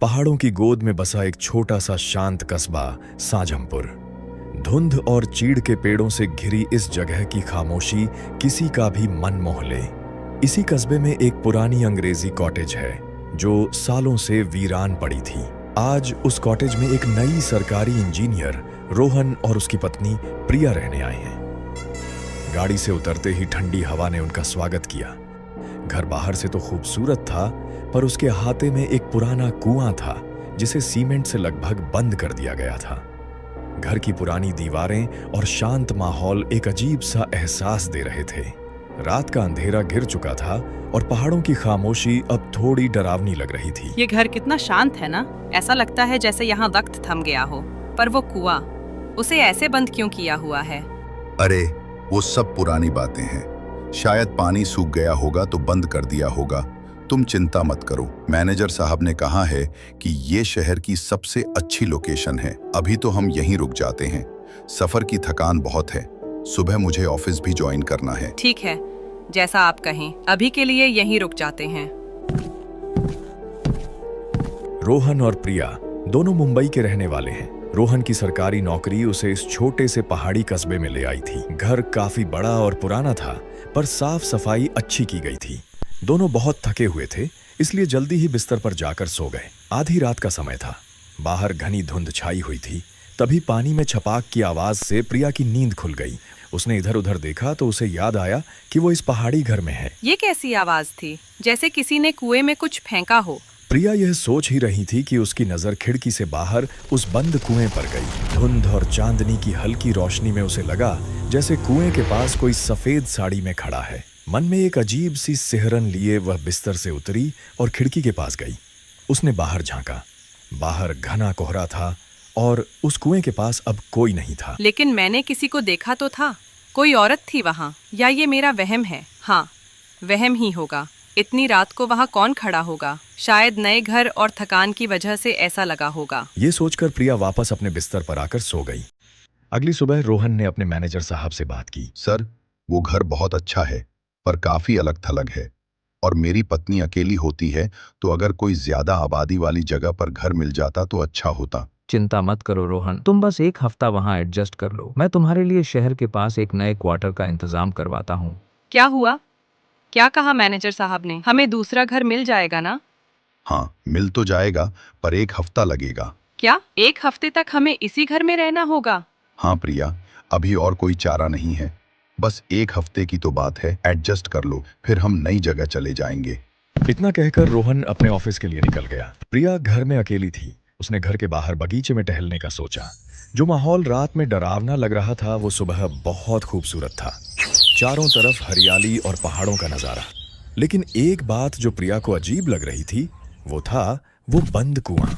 पहाड़ों की गोद में बसा एक छोटा सा शांत कस्बा साजमपुर। धुंध और चीड़ के पेड़ों से घिरी इस जगह की खामोशी किसी का भी मन मोह ले। इसी कस्बे में एक पुरानी अंग्रेजी कॉटेज है जो सालों से वीरान पड़ी थी। आज उस कॉटेज में एक नई सरकारी इंजीनियर रोहन और उसकी पत्नी प्रिया रहने आए हैं। गाड़ी से उतरते ही ठंडी हवा ने उनका स्वागत किया। घर बाहर से तो खूबसूरत था, पर उसके अहाते में एक पुराना कुआं था जिसे सीमेंट से लगभग बंद कर दिया गया था। घर की पुरानी दीवारें और शांत माहौल एक अजीब सा एहसास दे रहे थे। रात का अंधेरा घिर चुका था और पहाड़ों की खामोशी अब थोड़ी डरावनी लग रही थी। ये घर कितना शांत है ना, ऐसा लगता है जैसे यहाँ वक्त थम गया हो। पर वो कुआं, उसे ऐसे बंद क्यों किया हुआ है? अरे वो सब पुरानी बातें हैं। शायद पानी सूख गया होगा तो बंद कर दिया होगा। तुम चिंता मत करो। मैनेजर साहब ने कहा है कि ये शहर की सबसे अच्छी लोकेशन है। अभी तो हम यहीं रुक जाते हैं। सफर की थकान बहुत है। सुबह मुझे ऑफिस भी ज्वाइन करना है। ठीक है, जैसा आप कहें। अभी के लिए यहीं रुक जाते हैं। रोहन और प्रिया दोनों मुंबई के रहने वाले हैं। रोहन की सरकारी नौकरी उसे इस छोटे से पहाड़ी कस्बे में ले आई थी। घर काफी बड़ा और पुराना था, पर साफ सफाई अच्छी की गई थी। दोनों बहुत थके हुए थे, इसलिए जल्दी ही बिस्तर पर जाकर सो गए। आधी रात का समय था। बाहर घनी धुंध छाई हुई थी। तभी पानी में छपाक की आवाज से प्रिया की नींद खुल गई। उसने इधर उधर देखा तो उसे याद आया कि वो इस पहाड़ी घर में है। ये कैसी आवाज थी? जैसे किसी ने कुएं में कुछ फेंका हो। प्रिया यह सोच ही रही थी कि उसकी नजर खिड़की से बाहर उस बंद कुएं पर गई। धुंध और चांदनी की हल्की रोशनी में उसे लगा जैसे कुएं के पास कोई सफेद साड़ी में खड़ा है। मन में एक अजीब सी सिहरन लिए वह बिस्तर से उतरी और खिड़की के पास गई। उसने बाहर झांका। बाहर घना कोहरा था और उस कुएं के पास अब कोई नहीं था। लेकिन मैंने किसी को देखा तो था। कोई औरत थी वहाँ, या ये मेरा वहम है? हाँ, वहम ही होगा। इतनी रात को वहाँ कौन खड़ा होगा? शायद नए घर और थकान की वजह से ऐसा लगा होगा। ये सोचकर प्रिया वापस अपने बिस्तर पर आकर सो गई। अगली सुबह रोहन ने अपने मैनेजर साहब से बात की। सर, वो घर बहुत अच्छा है, पर काफी अलग थलग है और मेरी पत्नी अकेली होती है, तो अगर कोई ज्यादा आबादी वाली जगह पर घर मिल जाता तो अच्छा होता। चिंता मत करो रोहन, तुम बस एक हफ्ता वहाँ एडजस्ट कर लो। मैं तुम्हारे लिए शहर के पास एक नए क्वार्टर का इंतजाम करवाता हूँ। क्या हुआ? क्या कहा मैनेजर साहब ने? हमें दूसरा घर मिल जाएगा ना? हाँ, मिल तो जाएगा, पर एक हफ्ता लगेगा। क्या 1 हफ्ते तक हमें इसी घर में रहना होगा? हाँ प्रिया, अभी और कोई चारा नहीं है। बस 1 हफ्ते की तो बात है, एडजस्ट कर लो, फिर हम नई जगह चले जाएंगे। इतना कहकर रोहन अपने ऑफिस के लिए निकल गया। प्रिया घर में अकेली थी। उसने घर के बाहर बगीचे में टहलने का सोचा। जो माहौल रात में डरावना लग रहा था वो सुबह बहुत खूबसूरत था। चारों तरफ हरियाली और पहाड़ों का नजारा। लेकिन एक बात जो प्रिया को अजीब लग रही थी वो था वो बंद कुआं।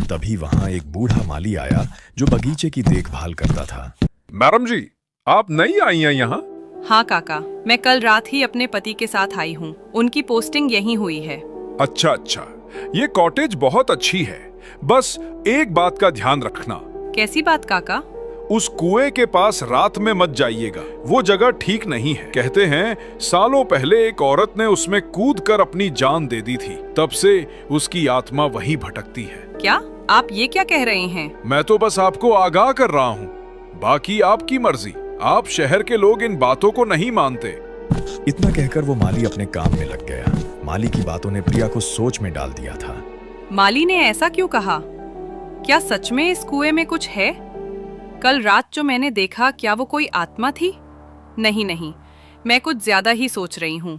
तभी वहां एक बूढ़ा माली आया जो बगीचे की देखभाल करता था। मैडम जी, आप नई आई हैं यहाँ? हाँ काका, मैं कल रात ही अपने पति के साथ आई हूँ। उनकी पोस्टिंग यहीं हुई है। अच्छा अच्छा, ये कॉटेज बहुत अच्छी है। बस एक बात का ध्यान रखना। कैसी बात काका? उस कुएं के पास रात में मत जाइएगा। वो जगह ठीक नहीं है। कहते हैं सालों पहले एक औरत ने उसमें कूदकर अपनी जान दे दी थी। तब से उसकी आत्मा वहीं भटकती है। क्या आप ये क्या कह रहे हैं? मैं तो बस आपको आगाह कर रहा हूँ, बाकी आपकी मर्जी। आप शहर के लोग इन बातों को नहीं मानते। इतना कहकर वो माली अपने काम में लग गया। माली की बातों ने प्रिया को सोच में डाल दिया था। माली ने ऐसा क्यों कहा? क्या सच में इस कुएं में कुछ है? कल रात जो मैंने देखा, क्या वो कोई आत्मा थी? नहीं नहीं, मैं कुछ ज्यादा ही सोच रही हूँ।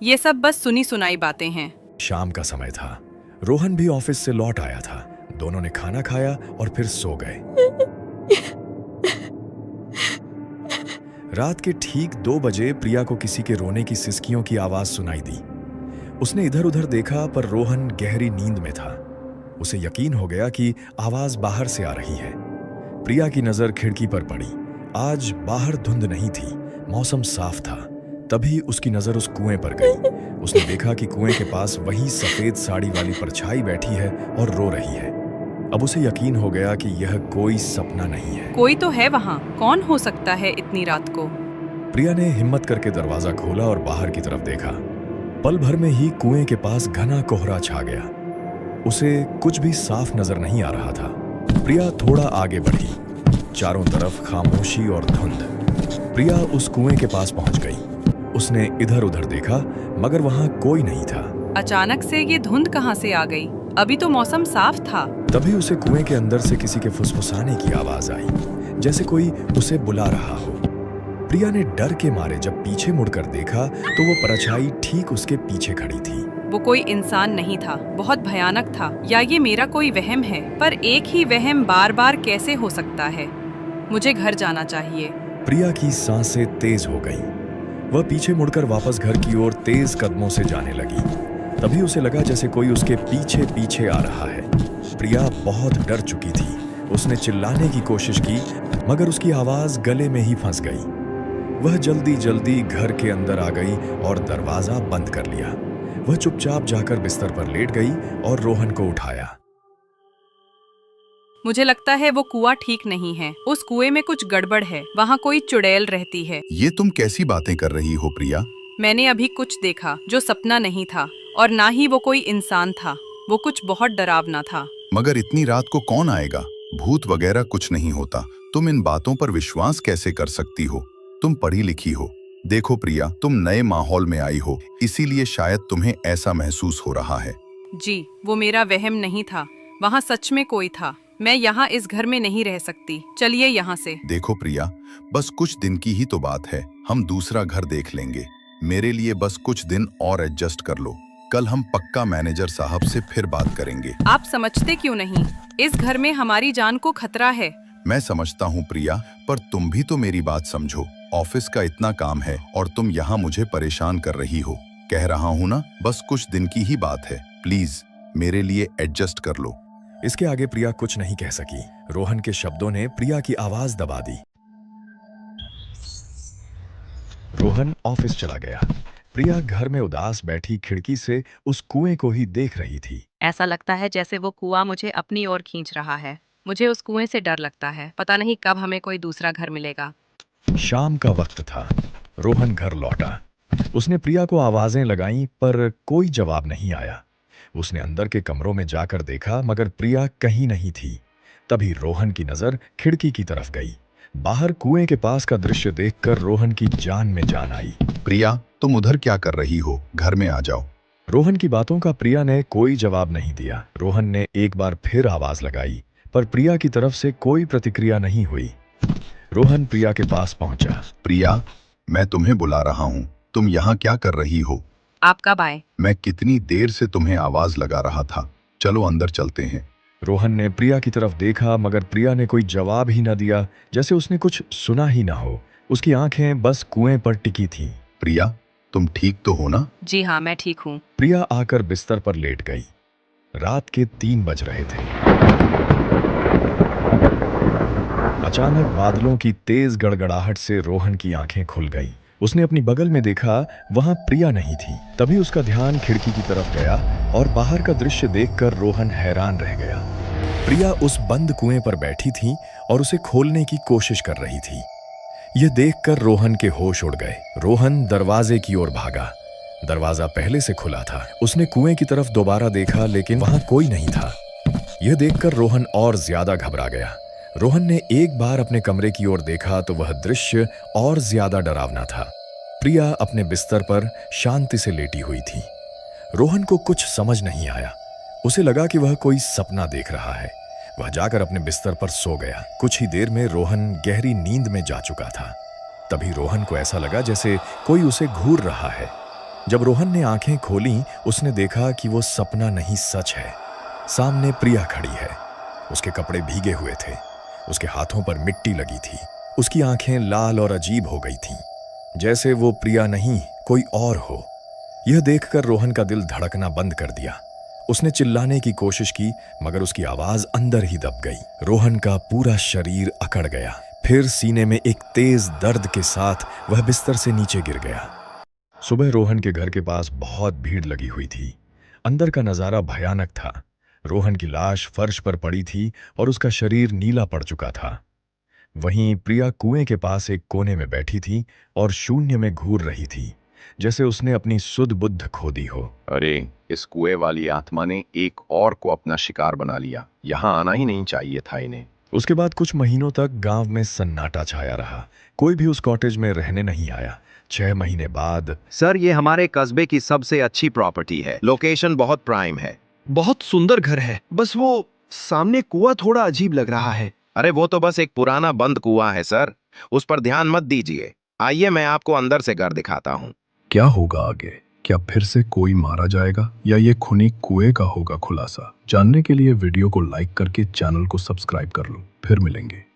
ये सब बस सुनी सुनाई बातें हैं। शाम का समय था। रोहन भी ऑफिस से लौट आया था। दोनों ने खाना खाया और फिर सो गए। रात के ठीक 2 बजे प्रिया को किसी के रोने की सिसकियों की आवाज सुनाई दी। उसने इधर उधर देखा, पर रोहन गहरी नींद में था। उसे यकीन हो गया कि आवाज बाहर से आ रही है। प्रिया की नजर खिड़की पर पड़ी। आज बाहर धुंध नहीं थी, मौसम साफ था। तभी उसकी नजर उस कुएं पर गई। उसने देखा कि कुएं के पास वही सफेद साड़ी वाली परछाई बैठी है और रो रही है। अब उसे यकीन हो गया कि यह कोई सपना नहीं है। कोई तो है वहाँ। कौन हो सकता है इतनी रात को? प्रिया ने हिम्मत करके दरवाजा खोला और बाहर की तरफ देखा। पल भर में ही कुएं के पास घना कोहरा छा गया। उसे कुछ भी साफ नजर नहीं आ रहा था। प्रिया थोड़ा आगे बढ़ी। चारों तरफ खामोशी और धुंध। प्रिया उस कुएं के पास पहुंच गई। उसने इधर उधर देखा मगर वहां कोई नहीं था। अचानक से ये धुंध कहाँ से आ गई? अभी तो मौसम साफ था। तभी उसे कुएं के अंदर से किसी के फुसफुसाने की आवाज आई, जैसे कोई उसे बुला रहा हो। प्रिया ने डर के मारे जब पीछे मुड़कर देखा तो वो परछाई ठीक उसके पीछे खड़ी थी। वो कोई इंसान नहीं था, बहुत भयानक था। या ये मेरा कोई वहम है? पर एक ही वहम बार बार कैसे हो सकता है? मुझे घर जाना चाहिए। प्रिया की सांसें तेज हो गईं। वह पीछे मुड़कर वापस घर की ओर तेज कदमों से जाने लगी। तभी उसे लगा जैसे कोई उसके पीछे पीछे आ रहा है। प्रिया बहुत डर चुकी थी। उसने चिल्लाने की कोशिश की मगर उसकी आवाज गले में ही फंस गई। वह जल्दी जल्दी घर के अंदर आ गई और दरवाजा बंद कर लिया। वह चुपचाप जाकर बिस्तर पर लेट गई और रोहन को उठाया। मुझे लगता है वो कुआं ठीक नहीं है। उस कुएं में कुछ गड़बड़ है। वहाँ कोई चुड़ैल रहती है। ये तुम कैसी बातें कर रही हो प्रिया? मैंने अभी कुछ देखा जो सपना नहीं था और ना ही वो कोई इंसान था। वो कुछ बहुत डरावना था। मगर इतनी रात को कौन आएगा? भूत वगैरह कुछ नहीं होता। तुम इन बातों पर विश्वास कैसे कर सकती हो? तुम पढ़ी लिखी हो। देखो प्रिया, तुम नए माहौल में आई हो, इसीलिए शायद तुम्हें ऐसा महसूस हो रहा है। जी, वो मेरा वहम नहीं था। वहाँ सच में कोई था। मैं यहाँ इस घर में नहीं रह सकती। चलिए यहाँ से। देखो प्रिया, बस कुछ दिन की ही तो बात है। हम दूसरा घर देख लेंगे। मेरे लिए बस कुछ दिन और एडजस्ट कर लो। कल हम पक्का मैनेजर साहब से फिर बात करेंगे। आप समझते क्यों नहीं? इस घर में हमारी जान को खतरा है। मैं समझता हूँ प्रिया, पर तुम भी तो मेरी बात समझो। ऑफिस का इतना काम है और तुम यहाँ मुझे परेशान कर रही हो। कह रहा हूँ ना, बस कुछ दिन की ही बात है। प्लीज मेरे लिए एडजस्ट कर लो। इसके आगे प्रिया कुछ नहीं कह सकी। रोहन के शब्दों ने प्रिया की आवाज दबा दी। रोहन ऑफिस चला गया। प्रिया घर में उदास बैठी खिड़की से उस कुएं को ही देख रही थी। ऐसा लगता है जैसे वो कुआं मुझे अपनी ओर खींच रहा है। मुझे उस कुएं से डर लगता है। पता नहीं कब हमें कोई दूसरा घर मिलेगा। शाम का वक्त था। रोहन घर लौटा। उसने प्रिया को आवाजें लगाईं पर कोई जवाब नहीं आया। उसने अंदर के कमरों में जाकर देखा मगर प्रिया कहीं नहीं थी। तभी रोहन की नजर खिड़की की तरफ गई। बाहर कुएं के पास का दृश्य देखकर रोहन की जान में जान आई। प्रिया, तुम उधर क्या कर रही हो? घर में आ जाओ। रोहन की बातों का प्रिया ने कोई जवाब नहीं दिया। रोहन ने एक बार फिर आवाज लगाई पर प्रिया की तरफ से कोई प्रतिक्रिया नहीं हुई। रोहन प्रिया के पास पहुंचा। प्रिया, मैं तुम्हें बुला रहा हूँ। तुम यहाँ क्या कर रही हो? आप कब आए? मैं कितनी देर से तुम्हें आवाज लगा रहा था। चलो अंदर चलते हैं। रोहन ने प्रिया की तरफ देखा मगर प्रिया ने कोई जवाब ही न दिया, जैसे उसने कुछ सुना ही ना हो। उसकी आंखें बस कुएं पर टिकी थीं। प्रिया, तुम ठीक तो हो ना? जी हाँ, मैं ठीक हूँ। प्रिया आकर बिस्तर पर लेट गई। रात के 3 बज रहे थे। अचानक बादलों की तेज गड़गड़ाहट से रोहन की आंखें खुल गईं। उसने अपनी बगल में देखा, वहां प्रिया नहीं थी। तभी उसका ध्यान खिड़की की तरफ गया और बाहर का दृश्य देखकर रोहन हैरान रह गया। प्रिया उस बंद कुएं पर बैठी थी और उसे खोलने की कोशिश कर रही थी। यह देखकर रोहन के होश उड़ गए। रोहन दरवाजे की ओर भागा। दरवाजा पहले से खुला था। उसने कुएं की तरफ दोबारा देखा लेकिन वहां कोई नहीं था। यह देखकर रोहन और ज्यादा घबरा गया। रोहन ने एक बार अपने कमरे की ओर देखा तो वह दृश्य और ज्यादा डरावना था। प्रिया अपने बिस्तर पर शांति से लेटी हुई थी। रोहन को कुछ समझ नहीं आया। उसे लगा कि वह कोई सपना देख रहा है। वह जाकर अपने बिस्तर पर सो गया। कुछ ही देर में रोहन गहरी नींद में जा चुका था। तभी रोहन को ऐसा लगा जैसे कोई उसे घूर रहा है। जब रोहन ने आंखें खोलीं, उसने देखा कि वो सपना नहीं सच है। सामने प्रिया खड़ी है। उसके कपड़े भीगे हुए थे। उसके हाथों पर मिट्टी लगी थी। उसकी आंखें लाल और अजीब हो गई थीं, जैसे वो प्रिया नहीं कोई और हो। यह देखकर रोहन का दिल धड़कना बंद कर दिया। उसने चिल्लाने की कोशिश की मगर उसकी आवाज अंदर ही दब गई। रोहन का पूरा शरीर अकड़ गया। फिर सीने में एक तेज दर्द के साथ वह बिस्तर से नीचे गिर गया। सुबह रोहन के घर के पास बहुत भीड़ लगी हुई थी। अंदर का नजारा भयानक था। रोहन की लाश फर्श पर पड़ी थी और उसका शरीर नीला पड़ चुका था। वहीं प्रिया कुएं के पास एक कोने में बैठी थी और शून्य में घूर रही थी। जैसे उसने अपनी सुध बुद्ध खो दी हो। अरे, इस कुएं वाली आत्मा ने एक और को अपना शिकार बना लिया। यहाँ आना ही नहीं चाहिए था इन्हें। उसके बाद कुछ महीनों तक गांव में सन्नाटा छाया रहा। कोई भी उस कॉटेज में रहने नहीं आया। 6 महीने बाद सर, ये हमारे कस्बे की सबसे अच्छी प्रॉपर्टी है। लोकेशन बहुत प्राइम है। बहुत सुंदर घर है, बस वो सामने कुआं थोड़ा अजीब लग रहा है। अरे वो तो बस एक पुराना बंद कुआं है सर, उस पर ध्यान मत दीजिए। आइए मैं आपको अंदर से घर दिखाता हूँ। क्या होगा आगे? क्या फिर से कोई मारा जाएगा या ये खूनी कुएं का होगा खुलासा? जानने के लिए वीडियो को लाइक करके चैनल को सब्सक्राइब कर लो। फिर मिलेंगे।